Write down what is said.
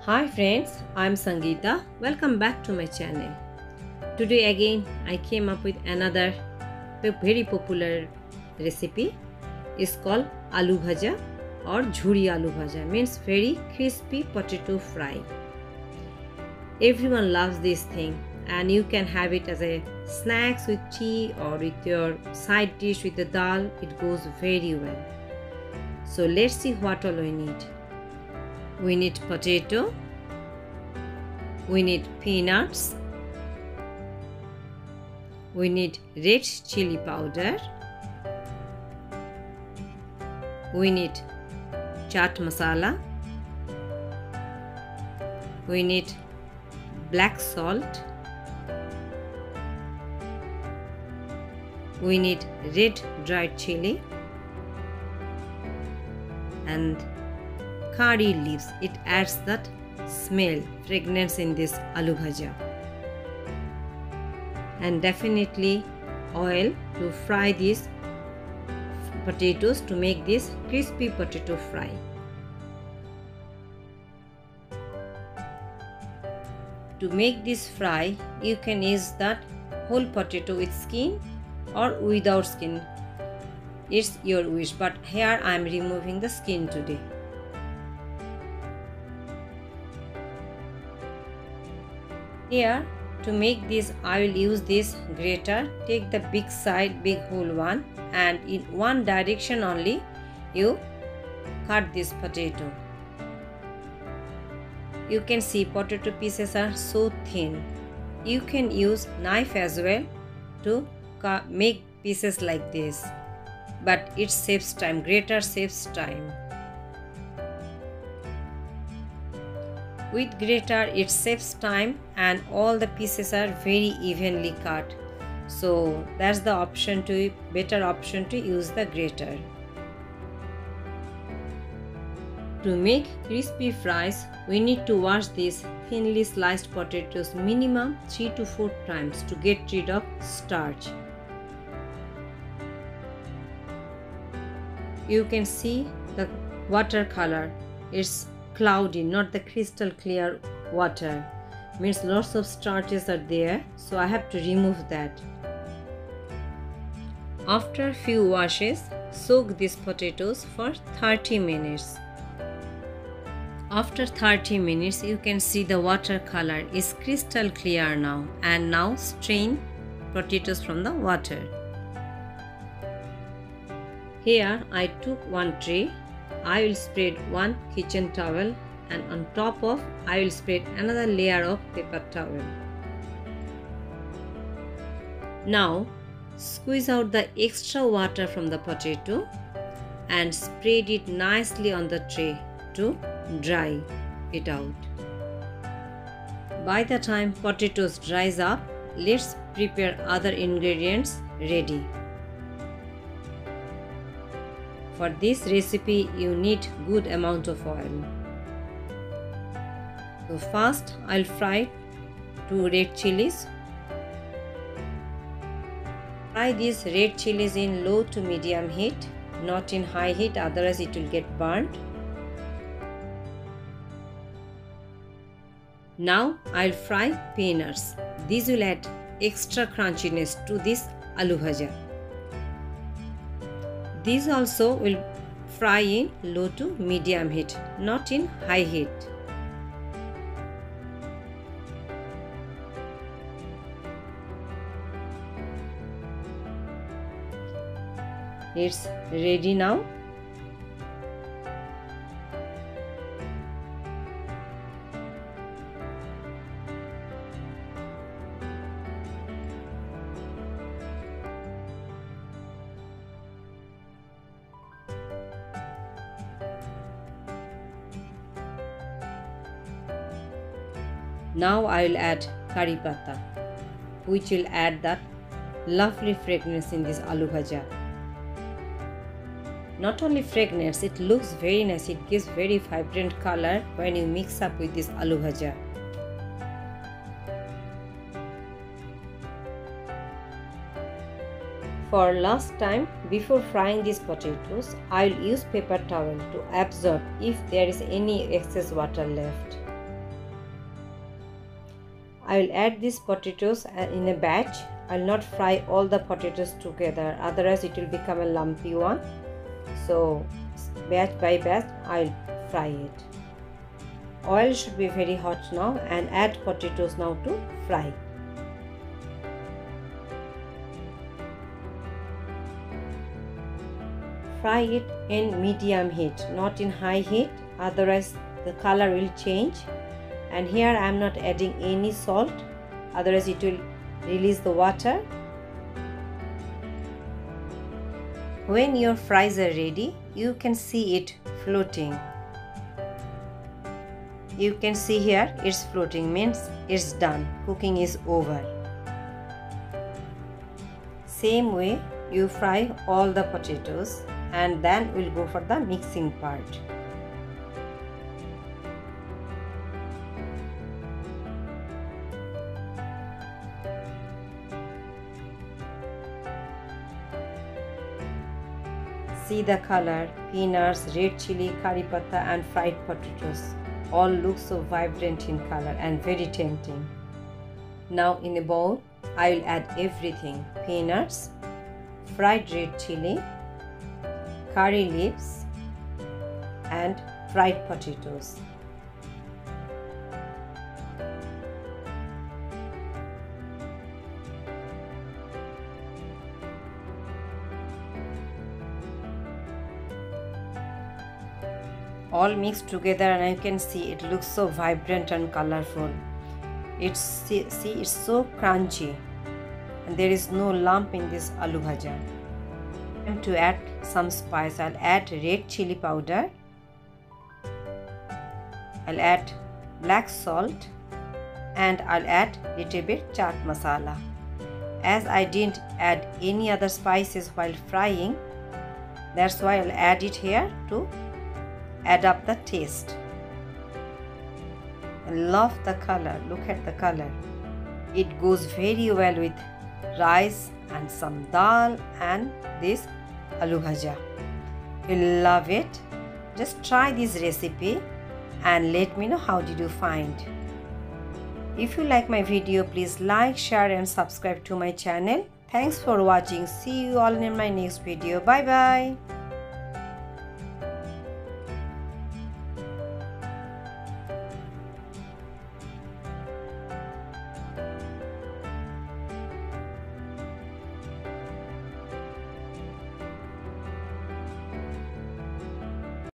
Hi friends, I'm Sangita. Welcome back to my channel. Today again I came up with another very popular recipe. It's called Aloo Bhaja or Jhuri Aloo Bhaja, means very crispy potato fry. Everyone loves this thing and you can have it as a snacks with tea or with your side dish with the dal. It goes very well. So let's see what all we need. We need potato, we need peanuts, we need red chili powder, we need chaat masala, we need black salt, we need red dried chili and curry leaves. It adds that smell, fragrance in this aloo bhaja. And definitely oil to fry these potatoes to make this crispy potato fry. To make this fry, you can use that whole potato with skin or without skin. It's your wish, but here I am removing the skin today. Here to make this I will use this grater. Take the big side, big whole one, and in one direction only you cut this potato. You can see potato pieces are so thin. You can use knife as well to make pieces like this, but it saves time. Grater saves time. With grater it saves time and all the pieces are very evenly cut. So that's the better option to use the grater. To make crispy fries, we need to wash these thinly sliced potatoes minimum 3 to 4 times to get rid of starch. You can see the water color. It's cloudy, not the crystal clear water. Means lots of starches are there, so I have to remove that. After few washes, soak these potatoes for 30 minutes. After 30 minutes, you can see the water color is crystal clear now, and now strain potatoes from the water. Here I took one tray. I will spread one kitchen towel and on top of I will spread another layer of paper towel. Now squeeze out the extra water from the potato and spread it nicely on the tray to dry it out. By the time potatoes dries up, let's prepare other ingredients ready. For this recipe, you need good amount of oil. So first, I'll fry 2 red chilies. Fry these red chilies in low to medium heat, not in high heat, otherwise it will get burnt. Now I'll fry peanuts. These will add extra crunchiness to this aloo bhaja. These also will fry in low to medium heat, not in high heat. It's ready now. Now I will add curry patta, which will add that lovely fragrance in this aloo bhaja. Not only fragrance, it looks very nice. It gives very vibrant color when you mix up with this aloo bhaja. For last time, before frying these potatoes, I will use paper towel to absorb if there is any excess water left. I will add these potatoes in a batch. I will not fry all the potatoes together, otherwise it will become a lumpy one. So batch by batch I will fry it. Oil should be very hot now, and add potatoes now to fry. Fry it in medium heat, not in high heat, otherwise the color will change. And here I am not adding any salt, otherwise it will release the water. When your fries are ready, you can see it floating. You can see here it's floating, means it's done, cooking is over. Same way you fry all the potatoes, and then we'll go for the mixing part. See the color, peanuts, red chili, curry patta and fried potatoes. All look so vibrant in color and very tempting. Now in a bowl, I will add everything: peanuts, fried red chili, curry leaves and fried potatoes. All mixed together, and you can see it looks so vibrant and colorful. It's so crunchy, and there is no lump in this aloo bhaja. And to add some spice, I'll add red chili powder, I'll add black salt, and I'll add little bit chaat masala. As I didn't add any other spices while frying, that's why I'll add it here to add up the taste. I love the color, look at the color. It goes very well with rice and some dal and this aloo bhaja. You'll love it. Just try this recipe and let me know how did you find. If you like my video, please like, share and subscribe to my channel. Thanks for watching. See you all in my next video. Bye bye.